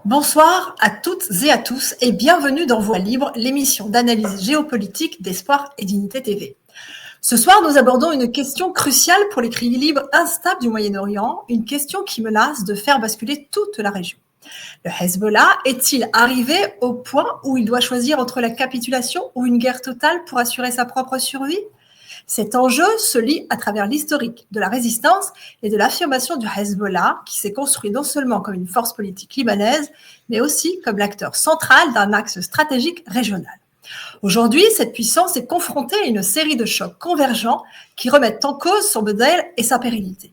Bonsoir à toutes et à tous et bienvenue dans Voix Libre, l'émission d'analyse géopolitique d'Espoir et Dignité TV. Ce soir, nous abordons une question cruciale pour l'équilibre instable du Moyen-Orient, une question qui menace de faire basculer toute la région. Le Hezbollah est-il arrivé au point où il doit choisir entre la capitulation ou une guerre totale pour assurer sa propre survie ? Cet enjeu se lie à travers l'historique de la résistance et de l'affirmation du Hezbollah, qui s'est construit non seulement comme une force politique libanaise, mais aussi comme l'acteur central d'un axe stratégique régional. Aujourd'hui, cette puissance est confrontée à une série de chocs convergents qui remettent en cause son modèle et sa pérennité.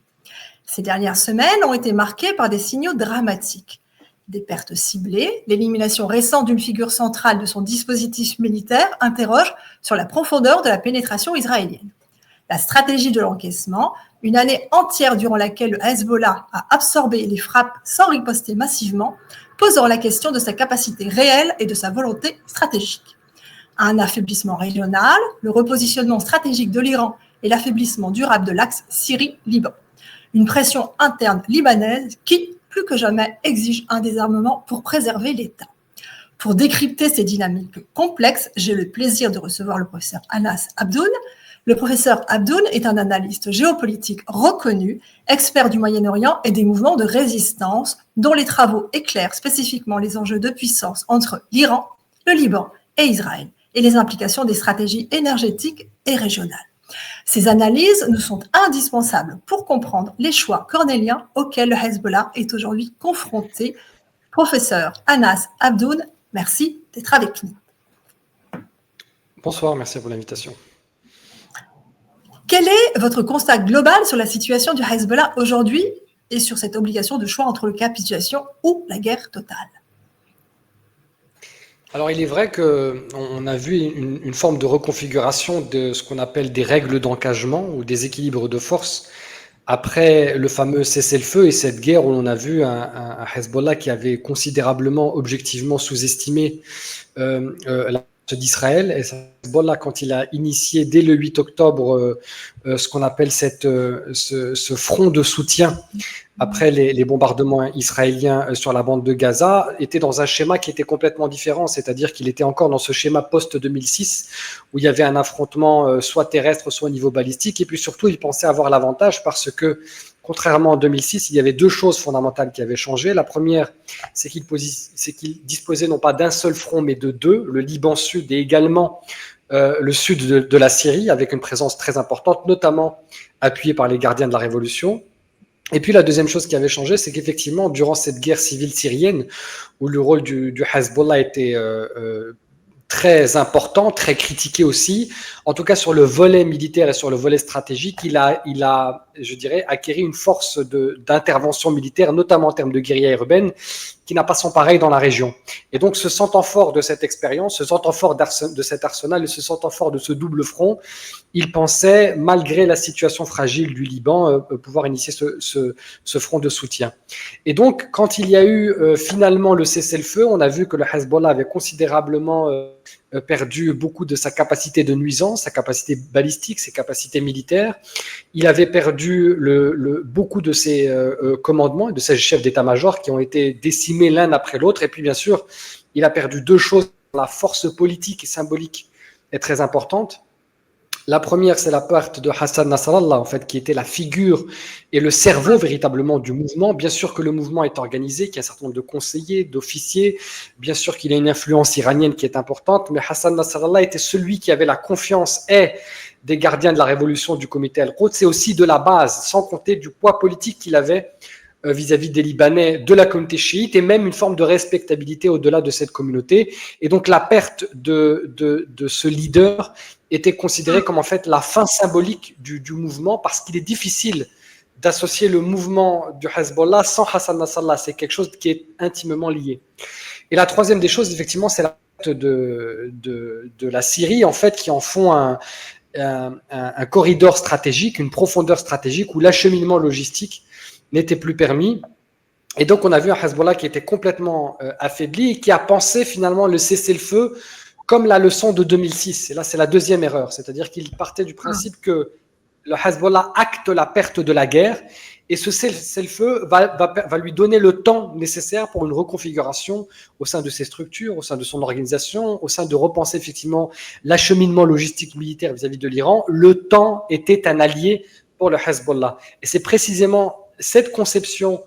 Ces dernières semaines ont été marquées par des signaux dramatiques. Des pertes ciblées, l'élimination récente d'une figure centrale de son dispositif militaire interroge sur la profondeur de la pénétration israélienne. La stratégie de l'encaissement, une année entière durant laquelle le Hezbollah a absorbé les frappes sans riposter massivement, posant la question de sa capacité réelle et de sa volonté stratégique. Un affaiblissement régional, le repositionnement stratégique de l'Iran et l'affaiblissement durable de l'axe Syrie-Liban. Une pression interne libanaise qui, plus que jamais, exige un désarmement pour préserver l'État. Pour décrypter ces dynamiques complexes, j'ai le plaisir de recevoir le professeur Anas Abdoun. Le professeur Abdoun est un analyste géopolitique reconnu, expert du Moyen-Orient et des mouvements de résistance, dont les travaux éclairent spécifiquement les enjeux de puissance entre l'Iran, le Liban et Israël, et les implications des stratégies énergétiques et régionales. Ces analyses nous sont indispensables pour comprendre les choix cornéliens auxquels le Hezbollah est aujourd'hui confronté. Professeur Anas Abdoun, merci d'être avec nous. Bonsoir, merci pour l'invitation. Quel est votre constat global sur la situation du Hezbollah aujourd'hui et sur cette obligation de choix entre la capitulation ou la guerre totale ? Alors, il est vrai qu'on a vu une forme de reconfiguration de ce qu'on appelle des règles d'engagement ou des équilibres de force après le fameux cessez-le-feu et cette guerre où on a vu un Hezbollah qui avait considérablement, objectivement sous-estimé la force d'Israël. Et Hezbollah, quand il a initié dès le 8 octobre ce qu'on appelle ce front de soutien après les bombardements israéliens sur la bande de Gaza, était dans un schéma qui était complètement différent, c'est-à-dire qu'il était encore dans ce schéma post-2006, où il y avait un affrontement soit terrestre, soit au niveau balistique, et puis surtout, il pensait avoir l'avantage parce que, contrairement en 2006, il y avait deux choses fondamentales qui avaient changé. La première, c'est qu'il disposait non pas d'un seul front, mais de deux, le Liban Sud et également le sud de la Syrie, avec une présence très importante, notamment appuyée par les gardiens de la Révolution. Et puis la deuxième chose qui avait changé, c'est qu'effectivement, durant cette guerre civile syrienne, où le rôle du Hezbollah était très important, très critiqué aussi, en tout cas sur le volet militaire et sur le volet stratégique, il a, je dirais, acquéri une force d'intervention militaire, notamment en termes de guérilla urbaine, qui n'a pas son pareil dans la région. Et donc, se sentant fort de cette expérience, se sentant fort de cet arsenal et se sentant fort de ce double front, il pensait, malgré la situation fragile du Liban, pouvoir initier ce front de soutien. Et donc, quand il y a eu finalement le cessez-le-feu, on a vu que le Hezbollah avait considérablement perdu beaucoup de sa capacité de nuisance, sa capacité balistique, ses capacités militaires. Il avait perdu beaucoup de ses commandements et de ses chefs d'état-major qui ont été décimés l'un après l'autre. Et puis, bien sûr, il a perdu deux choses. La force politique et symbolique est très importante. La première, c'est la perte de Hassan Nasrallah, en fait, qui était la figure et le cerveau véritablement du mouvement. Bien sûr que le mouvement est organisé, qu'il y a un certain nombre de conseillers, d'officiers. Bien sûr qu'il y a une influence iranienne qui est importante, mais Hassan Nasrallah était celui qui avait la confiance des gardiens de la révolution du comité Al-Quds, c'est aussi de la base, sans compter du poids politique qu'il avait vis-à-vis des Libanais, de la communauté chiite, et même une forme de respectabilité au-delà de cette communauté. Et donc la perte de ce leader était considérée comme en fait la fin symbolique du mouvement, parce qu'il est difficile d'associer le mouvement du Hezbollah sans Hassan Nasrallah. C'est quelque chose qui est intimement lié. Et la troisième des choses, effectivement, c'est la perte de la Syrie, en fait, qui en font un corridor stratégique, une profondeur stratégique où l'acheminement logistique n'était plus permis. Et donc, on a vu un Hezbollah qui était complètement affaibli et qui a pensé finalement le cessez-le-feu comme la leçon de 2006. Et là, c'est la deuxième erreur. C'est-à-dire qu'il partait du principe que le Hezbollah acte la perte de la guerre Et ce cessez-le-feu va lui donner le temps nécessaire pour une reconfiguration au sein de ses structures, au sein de son organisation, au sein de repenser effectivement l'acheminement logistique militaire vis-à-vis de l'Iran. Le temps était un allié pour le Hezbollah. Et c'est précisément cette conception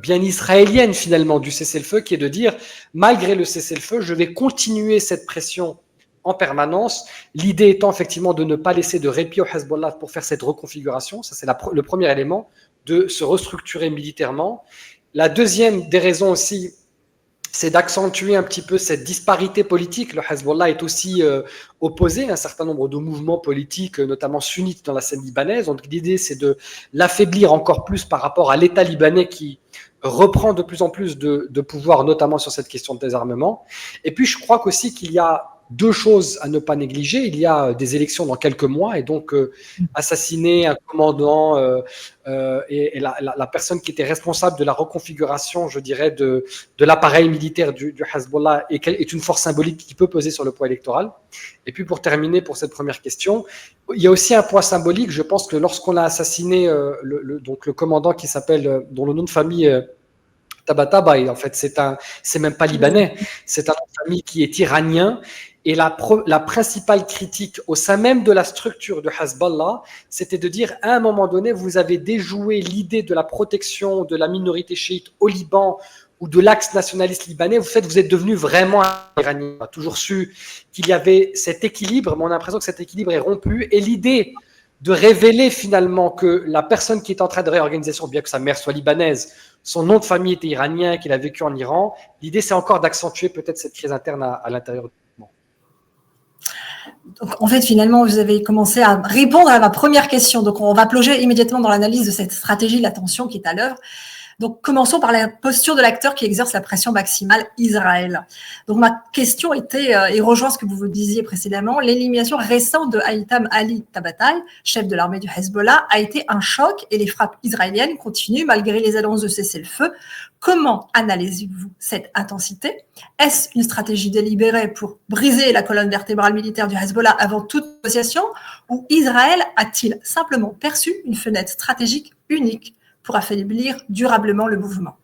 bien israélienne finalement du cessez-le-feu qui est de dire, malgré le cessez-le-feu, je vais continuer cette pression en permanence. L'idée étant effectivement de ne pas laisser de répit au Hezbollah pour faire cette reconfiguration. Ça, c'est le premier élément, de se restructurer militairement. La deuxième des raisons aussi, c'est d'accentuer un petit peu cette disparité politique. Le Hezbollah est aussi opposé à un certain nombre de mouvements politiques, notamment sunnites dans la scène libanaise. Donc l'idée, c'est de l'affaiblir encore plus par rapport à l'État libanais qui reprend de plus en plus de pouvoir, notamment sur cette question de désarmement. Et puis, je crois qu'aussi qu'il y a deux choses à ne pas négliger. Il y a des élections dans quelques mois et donc assassiner un commandant et la personne qui était responsable de la reconfiguration, je dirais, de l'appareil militaire du Hezbollah est une force symbolique qui peut peser sur le poids électoral. Et puis pour terminer pour cette première question, il y a aussi un poids symbolique. Je pense que lorsqu'on a assassiné donc le commandant qui s'appelle, dont le nom de famille Tabatabai, en fait, c'est même pas libanais, c'est un nom de famille qui est iranien. Et la principale critique au sein même de la structure de Hezbollah, c'était de dire, à un moment donné, vous avez déjoué l'idée de la protection de la minorité chiite au Liban ou de l'axe nationaliste libanais. Vous êtes devenu vraiment iranien. On a toujours su qu'il y avait cet équilibre, mais on a l'impression que cet équilibre est rompu. Et l'idée de révéler finalement que la personne qui est en train de réorganisation, bien que sa mère soit libanaise, son nom de famille était iranien, qu'il a vécu en Iran, l'idée c'est encore d'accentuer peut-être cette crise interne à l'intérieur du mouvement. Donc, en fait, finalement, vous avez commencé à répondre à ma première question. Donc, on va plonger immédiatement dans l'analyse de cette stratégie de la tension qui est à l'œuvre. Donc, commençons par la posture de l'acteur qui exerce la pression maximale, Israël. Donc, ma question était, et rejoint ce que vous disiez précédemment, l'élimination récente de Haitham Ali Tabatabai, chef de l'armée du Hezbollah, a été un choc et les frappes israéliennes continuent malgré les annonces de cessez-le-feu. Comment analysez-vous cette intensité? Est-ce une stratégie délibérée pour briser la colonne vertébrale militaire du Hezbollah avant toute négociation, ou Israël a-t-il simplement perçu une fenêtre stratégique unique pour affaiblir durablement le mouvement?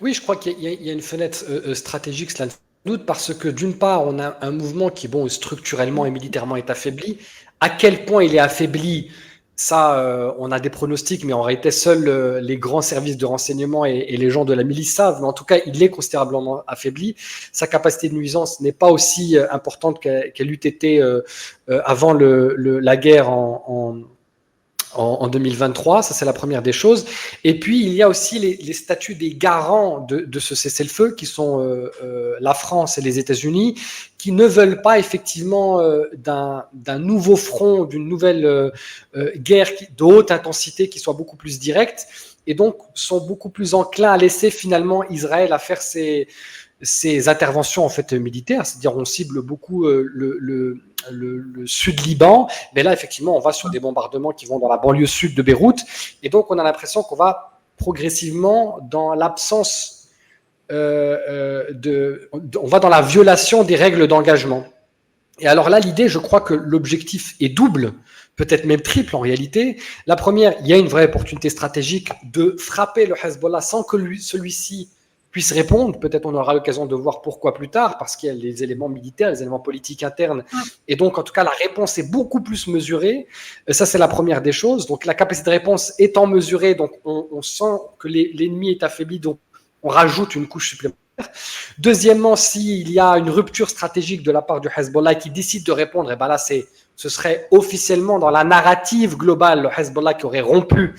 Oui, je crois qu'il y a une fenêtre stratégique, cela ne fait pas doute, parce que d'une part, on a un mouvement qui, bon, structurellement et militairement est affaibli. À quel point il est affaibli, ça, on a des pronostics, mais en réalité, seuls les grands services de renseignement et les gens de la milice savent. Mais en tout cas, il est considérablement affaibli. Sa capacité de nuisance n'est pas aussi importante qu'elle eût été avant la guerre en 2023, ça c'est la première des choses. Et puis il y a aussi les statuts des garants de ce cessez-le-feu qui sont la France et les États-Unis, qui ne veulent pas effectivement d'un nouveau front, d'une nouvelle guerre de haute intensité qui soit beaucoup plus directe, et donc sont beaucoup plus enclins à laisser finalement Israël à faire ses interventions en fait militaires, c'est-à-dire on cible beaucoup le sud Liban, mais là effectivement on va sur des bombardements qui vont dans la banlieue sud de Beyrouth, et donc on a l'impression qu'on va progressivement dans l'absence on va dans la violation des règles d'engagement. Et alors là l'idée, je crois que l'objectif est double, peut-être même triple en réalité. La première, il y a une vraie opportunité stratégique de frapper le Hezbollah sans que celui-ci puisse répondre. Peut-être on aura l'occasion de voir pourquoi plus tard, parce qu'il y a les éléments militaires, les éléments politiques internes. Et donc, en tout cas, la réponse est beaucoup plus mesurée. Ça, c'est la première des choses. Donc, la capacité de réponse étant mesurée, donc on sent que l'ennemi est affaibli, donc on rajoute une couche supplémentaire. Deuxièmement, s'il y a une rupture stratégique de la part du Hezbollah qui décide de répondre, et ben là, ce serait officiellement dans la narrative globale le Hezbollah qui aurait rompu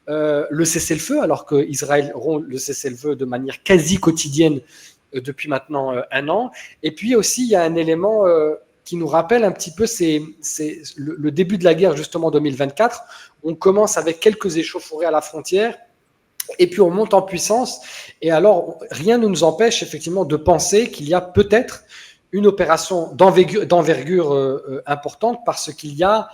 le cessez-le-feu, alors qu'Israël rompt le cessez-le-feu de manière quasi quotidienne depuis maintenant un an. Et puis aussi, il y a un élément qui nous rappelle un petit peu, c'est le début de la guerre justement 2024. On commence avec quelques échauffourées à la frontière, et puis on monte en puissance. Et alors, rien ne nous empêche effectivement de penser qu'il y a peut-être une opération d'envergure importante, parce qu'il y a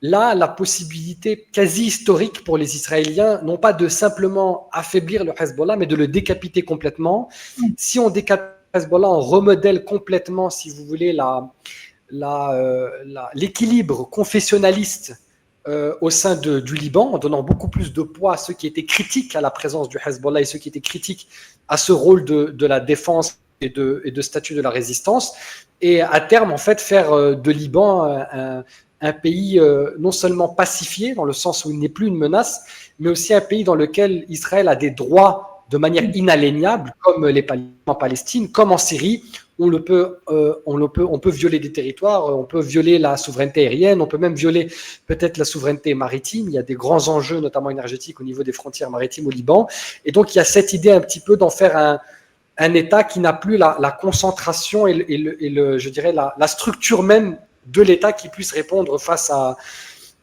là la possibilité quasi historique pour les Israéliens, non pas de simplement affaiblir le Hezbollah, mais de le décapiter complètement. Si on décapite le Hezbollah, on remodèle complètement, si vous voulez, l'équilibre confessionnaliste au sein du Liban, en donnant beaucoup plus de poids à ceux qui étaient critiques à la présence du Hezbollah et ceux qui étaient critiques à ce rôle de la défense et de statut de la résistance, et à terme, en fait, faire de Liban un pays non seulement pacifié, dans le sens où il n'est plus une menace, mais aussi un pays dans lequel Israël a des droits de manière inaliénable, comme les Palestiniens en Palestine, comme en Syrie, où on peut violer des territoires, on peut violer la souveraineté aérienne, on peut même violer peut-être la souveraineté maritime. Il y a des grands enjeux, notamment énergétiques, au niveau des frontières maritimes au Liban. Et donc, il y a cette idée un petit peu d'en faire un État qui n'a plus la concentration et je dirais la structure même de l'État qui puisse répondre face à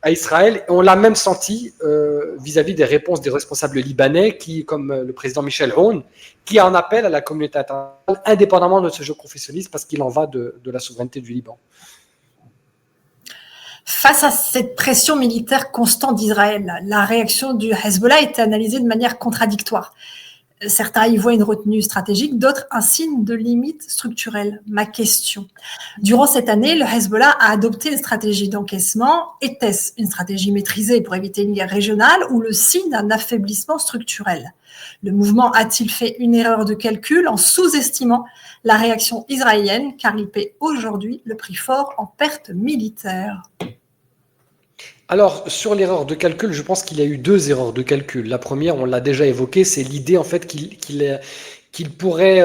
Israël. Et on l'a même senti vis-à-vis des réponses des responsables libanais, comme le président Michel Aoun, qui en appelle à la communauté internationale, indépendamment de ce jeu confessionniste, parce qu'il en va de la souveraineté du Liban. Face à cette pression militaire constante d'Israël, la réaction du Hezbollah est analysée de manière contradictoire. Certains y voient une retenue stratégique, d'autres un signe de limite structurelle. Ma question. Durant cette année, le Hezbollah a adopté une stratégie d'encaissement. Était-ce une stratégie maîtrisée pour éviter une guerre régionale ou le signe d'un affaiblissement structurel? Le mouvement a-t-il fait une erreur de calcul en sous-estimant la réaction israélienne, car il paie aujourd'hui le prix fort en pertes militaires? Alors, sur l'erreur de calcul, je pense qu'il y a eu deux erreurs de calcul. La première, on l'a déjà évoqué, c'est l'idée en fait qu'il pourrait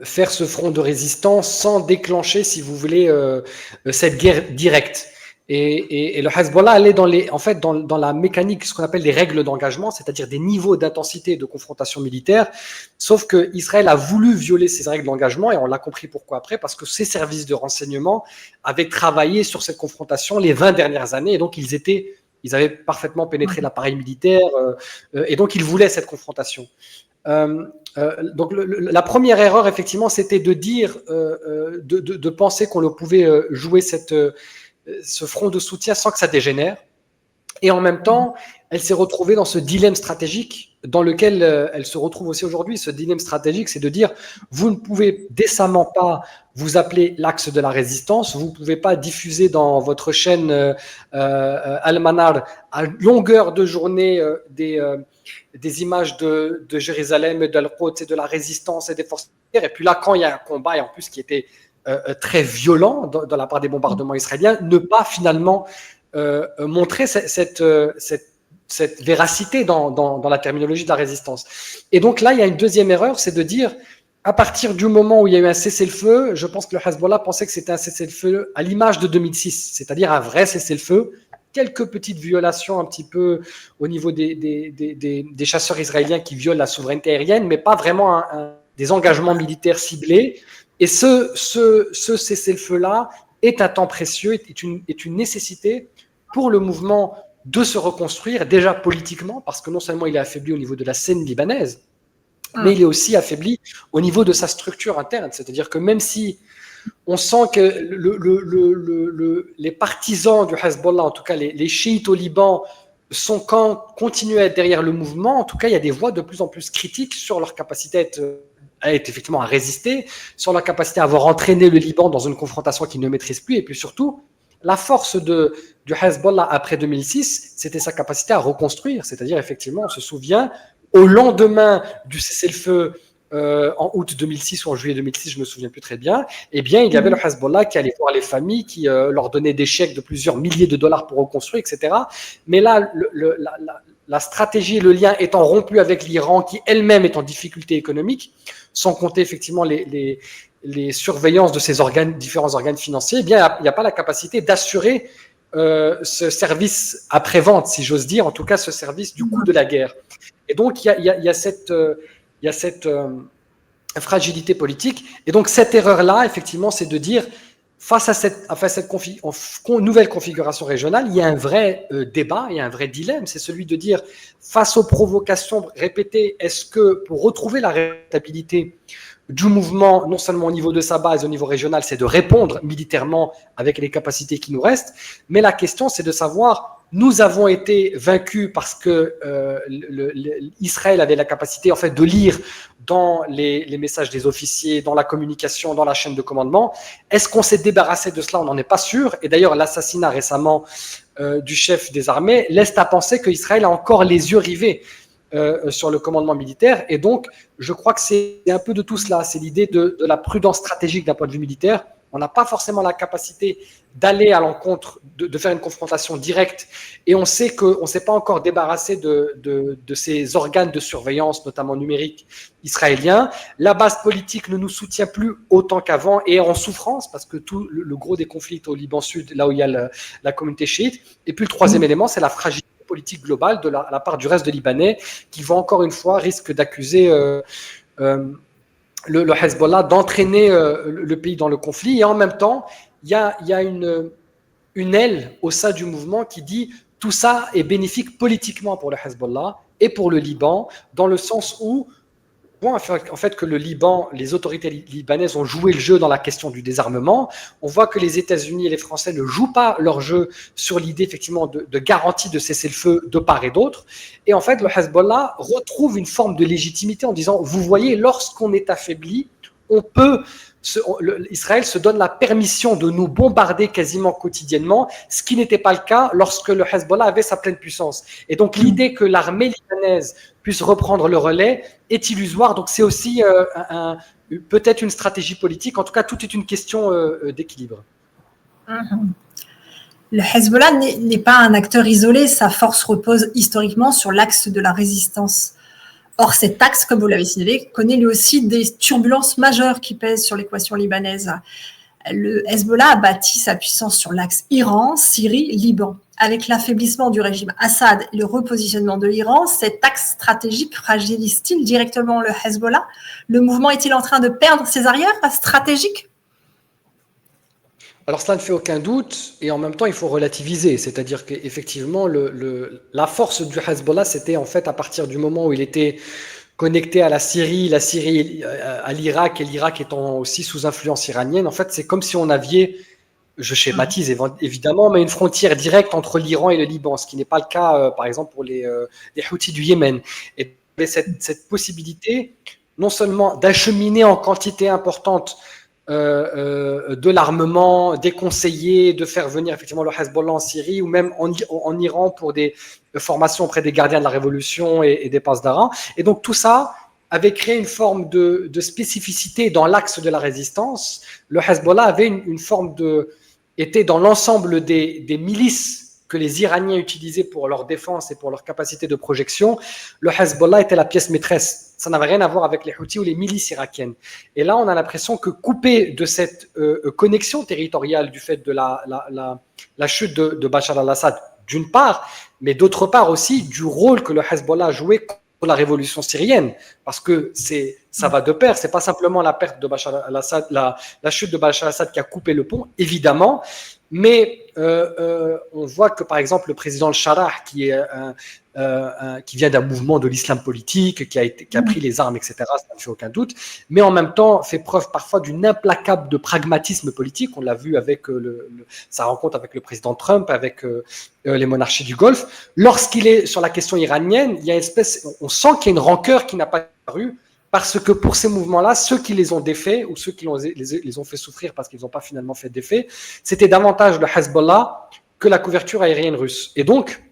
faire ce front de résistance sans déclencher, si vous voulez, cette guerre directe. Et le Hezbollah, elle est dans la mécanique, ce qu'on appelle des règles d'engagement, c'est-à-dire des niveaux d'intensité de confrontation militaire. Sauf que Israël a voulu violer ces règles d'engagement, et on l'a compris pourquoi après, parce que ses services de renseignement avaient travaillé sur cette confrontation les 20 dernières années, et donc ils avaient parfaitement pénétré l'appareil militaire, et donc ils voulaient cette confrontation. Donc la première erreur, effectivement, c'était de dire, de penser qu'on pouvait jouer ce front de soutien sans que ça dégénère. Et en même temps, elle s'est retrouvée dans ce dilemme stratégique dans lequel elle se retrouve aussi aujourd'hui. Ce dilemme stratégique, c'est de dire, vous ne pouvez décemment pas vous appeler l'axe de la résistance, vous ne pouvez pas diffuser dans votre chaîne Al-Manar à longueur de journée des images de Jérusalem et d'Al-Quds et de la résistance et des forces militaires. Et puis là, quand il y a un combat, et en plus qui était très violent de la part des bombardements israéliens, ne pas finalement montrer cette véracité dans la terminologie de la résistance. Et donc là, il y a une deuxième erreur, c'est de dire, à partir du moment où il y a eu un cessez-le-feu, je pense que le Hezbollah pensait que c'était un cessez-le-feu à l'image de 2006, c'est-à-dire un vrai cessez-le-feu, quelques petites violations un petit peu au niveau des chasseurs israéliens qui violent la souveraineté aérienne, mais pas vraiment des engagements militaires ciblés. Et ce cessez-le-feu-là est un temps précieux, est une nécessité pour le mouvement de se reconstruire, déjà politiquement, parce que non seulement il est affaibli au niveau de la scène libanaise, mais il est aussi affaibli au niveau de sa structure interne. C'est-à-dire que même si on sent que les partisans du Hezbollah, en tout cas les chiites au Liban, continuent à être derrière le mouvement, en tout cas il y a des voix de plus en plus critiques sur leur capacité effectivement à résister, sur la capacité à avoir entraîné le Liban dans une confrontation qu'il ne maîtrise plus, et puis surtout, la force du Hezbollah après 2006, c'était sa capacité à reconstruire, c'est-à-dire effectivement, on se souvient, au lendemain du cessez-le-feu en août 2006 ou en juillet 2006, je ne me souviens plus très bien, eh bien, il y avait le Hezbollah qui allait voir les familles, qui leur donnait des chèques de plusieurs milliers de dollars pour reconstruire, etc. Mais là, la stratégie et le lien étant rompu avec l'Iran, qui elle-même est en difficulté économique, sans compter effectivement les surveillances de ces différents organes financiers, eh bien, il n'y a pas la capacité d'assurer ce service après-vente, si j'ose dire, en tout cas ce service du coût de la guerre. Et donc, il y a cette fragilité politique. Et donc, cette erreur-là, effectivement, c'est de dire, face à cette nouvelle configuration régionale, il y a un vrai débat, il y a un vrai dilemme, c'est celui de dire, face aux provocations répétées, est-ce que pour retrouver la rentabilité du mouvement, non seulement au niveau de sa base, au niveau régional, c'est de répondre militairement avec les capacités qui nous restent, mais la question, c'est de savoir, nous avons été vaincus parce que Israël avait la capacité en fait de lire dans les messages des officiers, dans la communication, dans la chaîne de commandement. Est-ce qu'on s'est débarrassé de cela? On n'en est pas sûr. Et d'ailleurs, l'assassinat récemment du chef des armées laissent à penser qu'Israël a encore les yeux rivés sur le commandement militaire. Et donc, je crois que c'est un peu de tout cela. C'est l'idée de la prudence stratégique d'un point de vue militaire. On n'a pas forcément la capacité d'aller à l'encontre, de faire une confrontation directe. Et on sait qu'on ne s'est pas encore débarrassé de ces organes de surveillance, notamment numériques, israéliens. La base politique ne nous soutient plus autant qu'avant et est en souffrance parce que tout le gros des conflits est au Liban Sud, là où il y a la communauté chiite. Et puis le troisième élément, c'est la fragilité politique globale de la part du reste de Libanais qui va encore une fois risque d'accuser le Hezbollah d'entraîner le pays dans le conflit. Et en même temps, il y a une aile au sein du mouvement qui dit tout ça est bénéfique politiquement pour le Hezbollah et pour le Liban, dans le sens où en fait que le Liban, les autorités libanaises ont joué le jeu dans la question du désarmement. On voit que les États-Unis et les Français ne jouent pas leur jeu sur l'idée effectivement de garantie de cessez-le-feu de part et d'autre. Et en fait, le Hezbollah retrouve une forme de légitimité en disant, vous voyez, lorsqu'on est affaibli, on peut Israël se donne la permission de nous bombarder quasiment quotidiennement, ce qui n'était pas le cas lorsque le Hezbollah avait sa pleine puissance. Et donc l'idée que l'armée libanaise puisse reprendre le relais est illusoire. Donc c'est aussi peut-être une stratégie politique. En tout cas, tout est une question d'équilibre. Le Hezbollah n'est pas un acteur isolé. Sa force repose historiquement sur l'axe de la résistance. Or, cet axe, comme vous l'avez signalé, connaît lui aussi des turbulences majeures qui pèsent sur l'équation libanaise. Le Hezbollah a bâti sa puissance sur l'axe Iran, Syrie, Liban. Avec l'affaiblissement du régime Assad et le repositionnement de l'Iran, cet axe stratégique fragilise-t-il directement le Hezbollah? Le mouvement est-il en train de perdre ses arrières stratégiques? Alors cela ne fait aucun doute, et en même temps il faut relativiser, c'est-à-dire qu'effectivement la force du Hezbollah c'était en fait à partir du moment où il était connecté à la Syrie à l'Irak, et l'Irak étant aussi sous influence iranienne, en fait c'est comme si on avait, je schématise évidemment, mais une frontière directe entre l'Iran et le Liban, ce qui n'est pas le cas par exemple pour les Houthis du Yémen. Et cette possibilité non seulement d'acheminer en quantité importante de l'armement, des conseillers, de faire venir effectivement le Hezbollah en Syrie ou même en Iran pour des formations auprès des gardiens de la révolution et des pasdaras. Et donc tout ça avait créé une forme de spécificité dans l'axe de la résistance. Le Hezbollah avait une forme était dans l'ensemble des milices que les Iraniens utilisaient pour leur défense et pour leur capacité de projection. Le Hezbollah était la pièce maîtresse. Ça n'avait rien à voir avec les Houthis ou les milices irakiennes. Et là, on a l'impression que coupé de cette connexion territoriale du fait de la chute de Bachar al-Assad, d'une part, mais d'autre part aussi du rôle que le Hezbollah a joué contre la révolution syrienne, parce que ça va de pair. C'est pas simplement la perte de Bachar al-Assad, la chute de Bachar al-Assad qui a coupé le pont, évidemment, mais on voit que par exemple le président al-Sharah, qui vient d'un mouvement de l'islam politique, qui a pris les armes, etc., ça ne fait aucun doute, mais en même temps fait preuve parfois d'une implacable de pragmatisme politique. On l'a vu avec sa rencontre avec le président Trump, avec les monarchies du Golfe. Lorsqu'il est sur la question iranienne, il y a on sent qu'il y a une rancœur qui n'a pas apparu, parce que pour ces mouvements-là, ceux qui les ont défaits ou ceux qui les ont fait souffrir parce qu'ils n'ont pas finalement fait d'effet, c'était davantage le Hezbollah que la couverture aérienne russe. Et donc,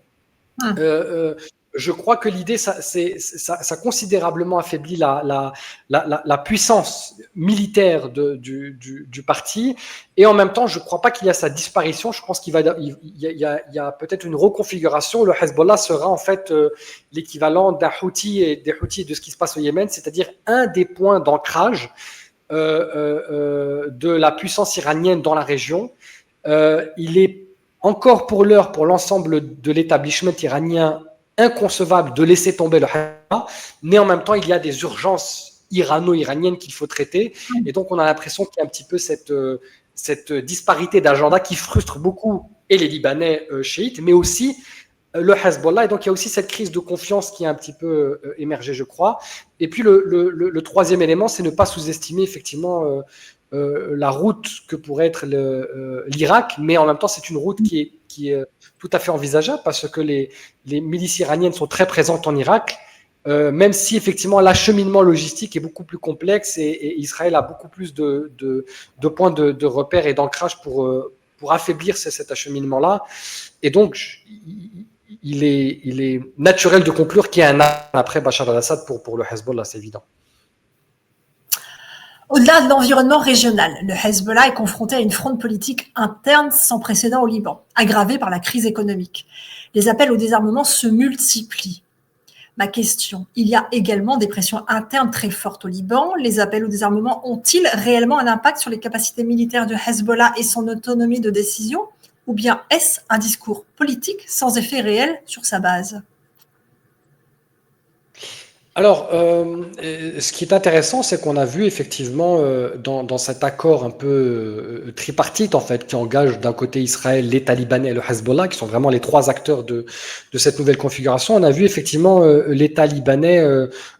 je crois que l'idée, ça considérablement affaiblit la puissance militaire du parti. Et en même temps, je ne crois pas qu'il y a sa disparition. Je pense qu'il y a peut-être une reconfiguration. Le Hezbollah sera en fait l'équivalent d'un Houthi et des Houthis de ce qui se passe au Yémen, c'est-à-dire un des points d'ancrage de la puissance iranienne dans la région. Il est encore pour l'heure, pour l'ensemble de l'établissement iranien, inconcevable de laisser tomber le Hezbollah, mais en même temps, il y a des urgences irano-iraniennes qu'il faut traiter. Et donc, on a l'impression qu'il y a un petit peu cette disparité d'agenda qui frustre beaucoup et les Libanais chiites, mais aussi le Hezbollah. Et donc, il y a aussi cette crise de confiance qui a un petit peu émergé, je crois. Et puis, le troisième élément, c'est ne pas sous-estimer effectivement la route que pourrait être l'Irak, mais en même temps, c'est une route qui est tout à fait envisageable parce que les milices iraniennes sont très présentes en Irak, même si effectivement l'acheminement logistique est beaucoup plus complexe et Israël a beaucoup plus de points de repère et d'ancrage pour affaiblir cet acheminement-là. Et donc, il est naturel de conclure qu'il y a un arme après Bachar al-Assad pour le Hezbollah, c'est évident. Au-delà de l'environnement régional, le Hezbollah est confronté à une fronde politique interne sans précédent au Liban, aggravée par la crise économique. Les appels au désarmement se multiplient. Ma question, il y a également des pressions internes très fortes au Liban. Les appels au désarmement ont-ils réellement un impact sur les capacités militaires du Hezbollah et son autonomie de décision? Ou bien est-ce un discours politique sans effet réel sur sa base? Alors, ce qui est intéressant, c'est qu'on a vu effectivement dans cet accord un peu tripartite, en fait, qui engage d'un côté Israël, l'État libanais et le Hezbollah, qui sont vraiment les trois acteurs de cette nouvelle configuration, on a vu effectivement l'État libanais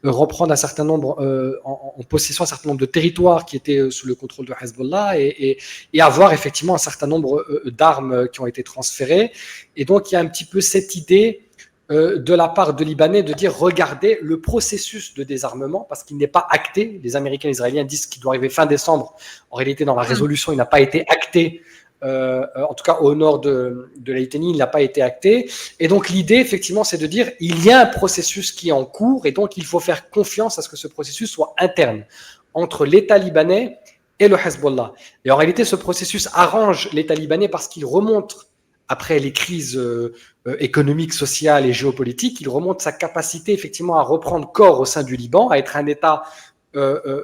reprendre un certain nombre, en possession un certain nombre de territoires qui étaient sous le contrôle de Hezbollah et avoir effectivement un certain nombre d'armes qui ont été transférées. Et donc, il y a un petit peu cette idée de la part de Libanais de dire regardez le processus de désarmement parce qu'il n'est pas acté. Les Américains et les Israéliens disent qu'il doit arriver fin décembre. En réalité, dans la résolution, il n'a pas été acté. En tout cas, au nord de la Lituanie, il n'a pas été acté. Et donc, l'idée, effectivement, c'est de dire il y a un processus qui est en cours et donc il faut faire confiance à ce que ce processus soit interne entre l'État libanais et le Hezbollah. Et en réalité, ce processus arrange l'État libanais parce qu'il remonte après les crises économiques, sociales et géopolitiques, il remonte sa capacité effectivement à reprendre corps au sein du Liban, à être un État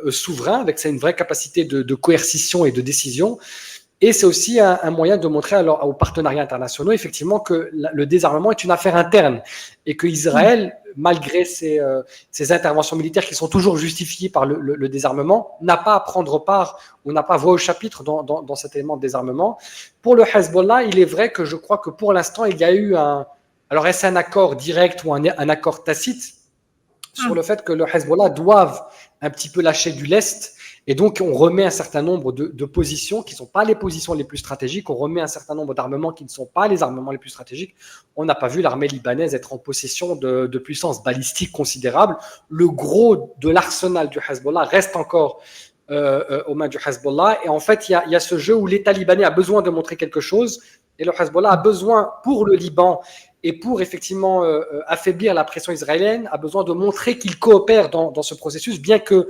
souverain, avec une vraie capacité de coercition et de décision. Et c'est aussi un moyen de montrer aux partenariats internationaux effectivement que le désarmement est une affaire interne et que Israël, malgré ses interventions militaires qui sont toujours justifiées par le désarmement, n'a pas à prendre part ou n'a pas voix au chapitre dans cet élément de désarmement. Pour le Hezbollah, il est vrai que je crois que pour l'instant, il y a eu alors est-ce un accord direct ou un accord tacite sur le fait que le Hezbollah doive un petit peu lâcher du lest. Et donc, on remet un certain nombre de positions qui ne sont pas les positions les plus stratégiques. On remet un certain nombre d'armements qui ne sont pas les armements les plus stratégiques. On n'a pas vu l'armée libanaise être en possession de puissances balistiques considérables. Le gros de l'arsenal du Hezbollah reste encore aux mains du Hezbollah. Et en fait, il y a ce jeu où l'État libanais a besoin de montrer quelque chose. Et le Hezbollah a besoin, pour le Liban et pour effectivement affaiblir la pression israélienne, a besoin de montrer qu'il coopère dans ce processus, bien que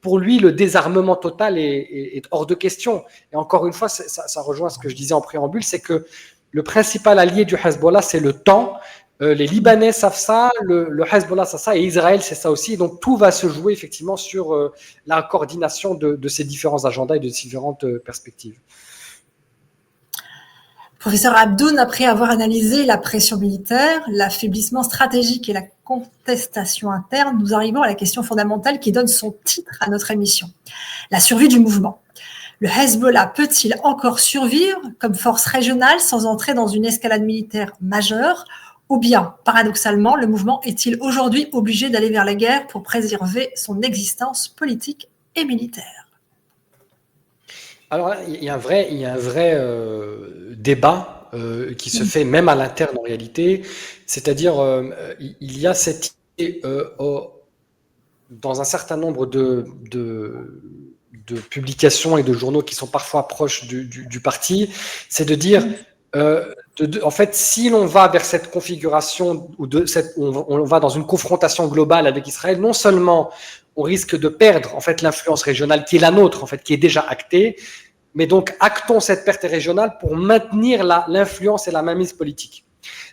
pour lui, le désarmement total est hors de question. Et encore une fois, ça rejoint ce que je disais en préambule, c'est que le principal allié du Hezbollah, c'est le temps. Les Libanais savent ça, le Hezbollah savent ça, et Israël, c'est ça aussi. Donc, tout va se jouer effectivement sur la coordination de ces différents agendas et de ces différentes perspectives. Professeur Abdoun, après avoir analysé la pression militaire, l'affaiblissement stratégique et la contestation interne, nous arrivons à la question fondamentale qui donne son titre à notre émission. La survie du mouvement. Le Hezbollah peut-il encore survivre comme force régionale sans entrer dans une escalade militaire majeure? Ou bien, paradoxalement, le mouvement est-il aujourd'hui obligé d'aller vers la guerre pour préserver son existence politique et militaire? Alors là, il y a un vrai débat qui se fait même à l'interne en réalité, c'est-à-dire il y a cette idée dans un certain nombre de publications et de journaux qui sont parfois proches du parti, c'est de dire en fait, si l'on va vers cette configuration où on va dans une confrontation globale avec Israël, non seulement on risque de perdre en fait l'influence régionale qui est la nôtre, en fait, qui est déjà actée, mais donc actons cette perte régionale pour maintenir l'influence et la mainmise politique.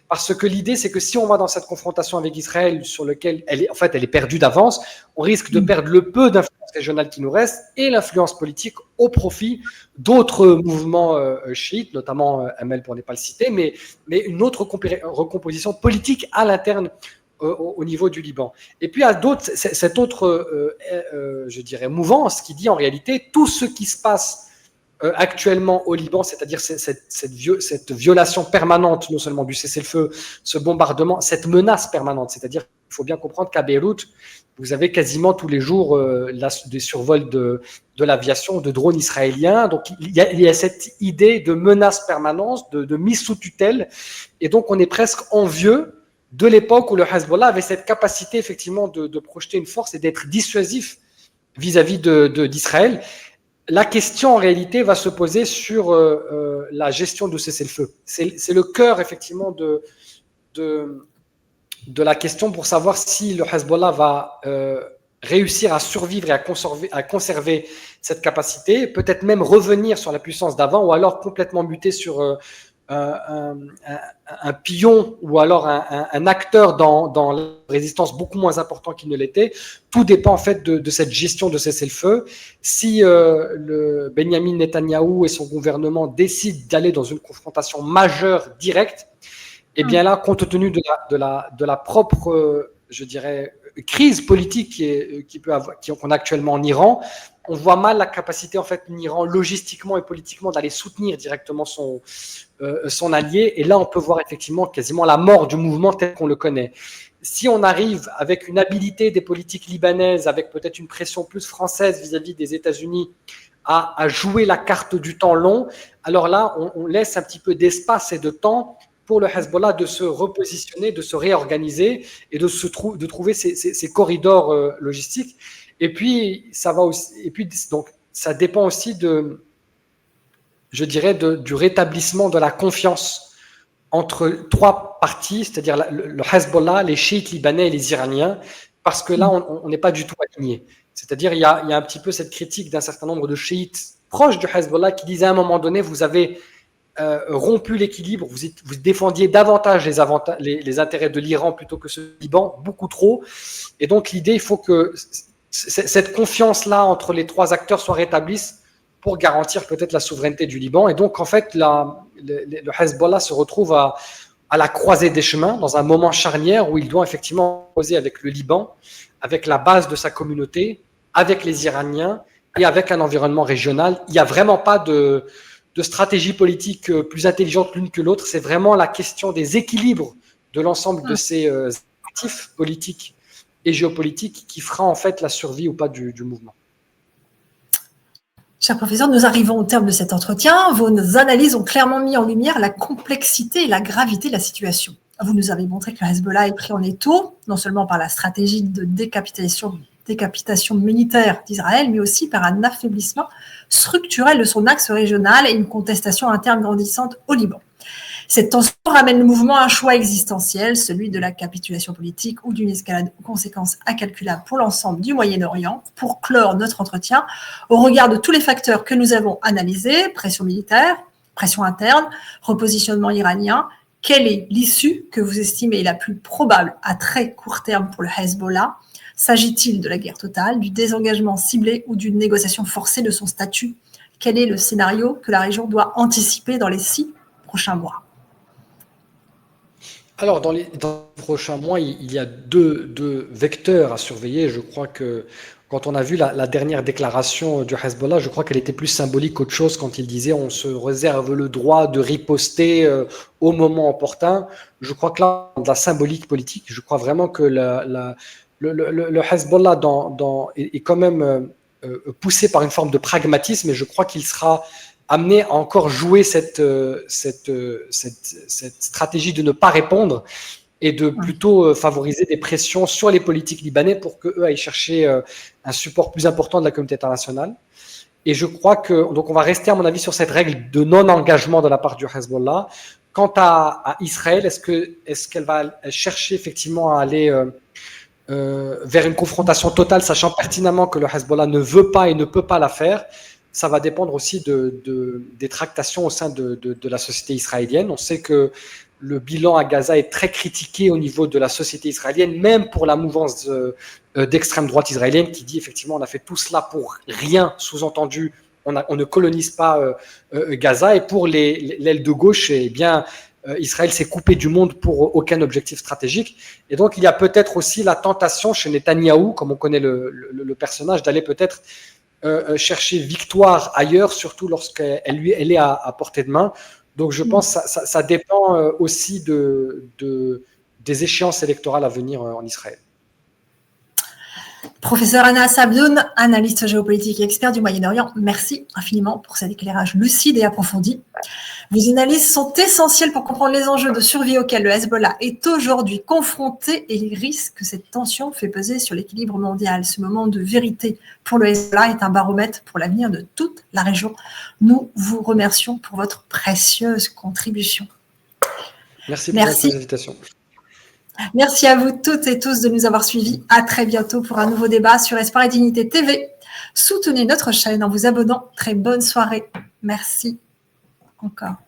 Parce que l'idée, c'est que si on va dans cette confrontation avec Israël, sur lequel elle est perdue d'avance, on risque de perdre le peu d'influence régionale qui nous reste et l'influence politique au profit d'autres mouvements chiites, notamment ML pour ne pas le citer, mais une autre recomposition politique à l'interne au niveau du Liban. Et puis, il y a cette autre, je dirais, mouvance qui dit en réalité tout ce qui se passe actuellement au Liban, c'est-à-dire cette violation permanente, non seulement du cessez-le-feu, ce bombardement, cette menace permanente. C'est-à-dire qu'il faut bien comprendre qu'à Beyrouth, vous avez quasiment tous les jours des survols de l'aviation, de drones israéliens. Donc, il y a cette idée de menace permanente, de mise sous tutelle. Et donc, on est presque envieux de l'époque où le Hezbollah avait cette capacité, effectivement, de projeter une force et d'être dissuasif vis-à-vis d'Israël. la question en réalité va se poser sur la gestion du cessez-le-feu. C'est le cœur effectivement de, de la question pour savoir si le Hezbollah va réussir à survivre et à conserver cette capacité, peut-être même revenir sur la puissance d'avant, ou alors complètement muter sur un pion ou alors un acteur dans la résistance beaucoup moins important qu'il ne l'était. Tout dépend en fait de cette gestion de cessez-le-feu. Si le Benyamin Netanyahou et son gouvernement décident d'aller dans une confrontation majeure directe, et bien là, compte tenu de la propre, je dirais, crise politique qu'on a actuellement en Iran, on voit mal la capacité en fait en Iran logistiquement et politiquement d'aller soutenir directement son allié. Et là, on peut voir effectivement quasiment la mort du mouvement tel qu'on le connaît. Si on arrive avec une habilité des politiques libanaises, avec peut-être une pression plus française vis-à-vis des États-Unis, à jouer la carte du temps long, alors là, on laisse un petit peu d'espace et de temps pour le Hezbollah de se repositionner, de se réorganiser et de trouver ces corridors logistiques. Et puis, ça va aussi, et puis, donc, ça dépend aussi je dirais, du rétablissement de la confiance entre trois parties, c'est-à-dire le Hezbollah, les chiites libanais et les Iraniens, parce que là, on n'est pas du tout alignés. C'est-à-dire, il y a un petit peu cette critique d'un certain nombre de chiites proches du Hezbollah qui disaient à un moment donné, vous avez rompu l'équilibre, vous défendiez davantage les intérêts de l'Iran plutôt que ceux du Liban, beaucoup trop. Et donc l'idée, il faut que cette confiance-là entre les trois acteurs soit rétablie pour garantir peut-être la souveraineté du Liban. Et donc en fait, le Hezbollah se retrouve à la croisée des chemins, dans un moment charnière où il doit effectivement poser avec le Liban, avec la base de sa communauté, avec les Iraniens et avec un environnement régional. Il n'y a vraiment pas de stratégie politique plus intelligente l'une que l'autre. C'est vraiment la question des équilibres de l'ensemble de ces actifs politiques et géopolitiques qui fera en fait la survie ou pas du mouvement. Cher professeur, nous arrivons au terme de cet entretien. Vos analyses ont clairement mis en lumière la complexité et la gravité de la situation. Vous nous avez montré que le Hezbollah est pris en étau, non seulement par la stratégie de décapitation militaire d'Israël, mais aussi par un affaiblissement structurel de son axe régional et une contestation interne grandissante au Liban. Cette tension ramène le mouvement à un choix existentiel, celui de la capitulation politique ou d'une escalade aux conséquences incalculables pour l'ensemble du Moyen-Orient. Pour clore notre entretien, au regard de tous les facteurs que nous avons analysés, pression militaire, pression interne, repositionnement iranien, quelle est l'issue que vous estimez la plus probable à très court terme pour le Hezbollah ? S'agit-il de la guerre totale, du désengagement ciblé ou d'une négociation forcée de son statut ? Quel est le scénario que la région doit anticiper dans les 6 prochains mois ? Alors, dans les prochains mois, il y a deux vecteurs à surveiller. Je crois que quand on a vu la dernière déclaration du Hezbollah, je crois qu'elle était plus symbolique qu'autre chose quand il disait on se réserve le droit de riposter au moment opportun. Je crois que là, on a de la symbolique politique. Je crois vraiment que le Hezbollah est quand même poussé par une forme de pragmatisme et je crois qu'il sera amené à encore jouer cette stratégie de ne pas répondre et de plutôt favoriser des pressions sur les politiques libanais pour qu'eux aillent chercher un support plus important de la communauté internationale. Et je crois que, donc on va rester à mon avis sur cette règle de non-engagement de la part du Hezbollah. Quant à Israël, est-ce qu'elle va chercher effectivement à aller vers une confrontation totale, sachant pertinemment que le Hezbollah ne veut pas et ne peut pas la faire? Ça va dépendre aussi des tractations au sein de la société israélienne. On sait que le bilan à Gaza est très critiqué au niveau de la société israélienne, même pour la mouvance d'extrême droite israélienne qui dit effectivement on a fait tout cela pour rien, sous-entendu on ne colonise pas Gaza, et pour l'aile de gauche, eh bien, Israël s'est coupé du monde pour aucun objectif stratégique. Et donc il y a peut-être aussi la tentation chez Netanyahou, comme on connaît le personnage, d'aller peut-être chercher victoire ailleurs, surtout lorsqu'elle est à portée de main. Donc je pense que ça dépend aussi des échéances électorales à venir en Israël. Professeur Anas Abdoun, analyste géopolitique et expert du Moyen-Orient, merci infiniment pour cet éclairage lucide et approfondi. Vos analyses sont essentielles pour comprendre les enjeux de survie auxquels le Hezbollah est aujourd'hui confronté et les risques que cette tension fait peser sur l'équilibre mondial. Ce moment de vérité pour le Hezbollah est un baromètre pour l'avenir de toute la région. Nous vous remercions pour votre précieuse contribution. Merci pour votre invitation. Merci à vous toutes et tous de nous avoir suivis. À très bientôt pour un nouveau débat sur Espoir et Dignité TV. Soutenez notre chaîne en vous abonnant. Très bonne soirée. Merci encore.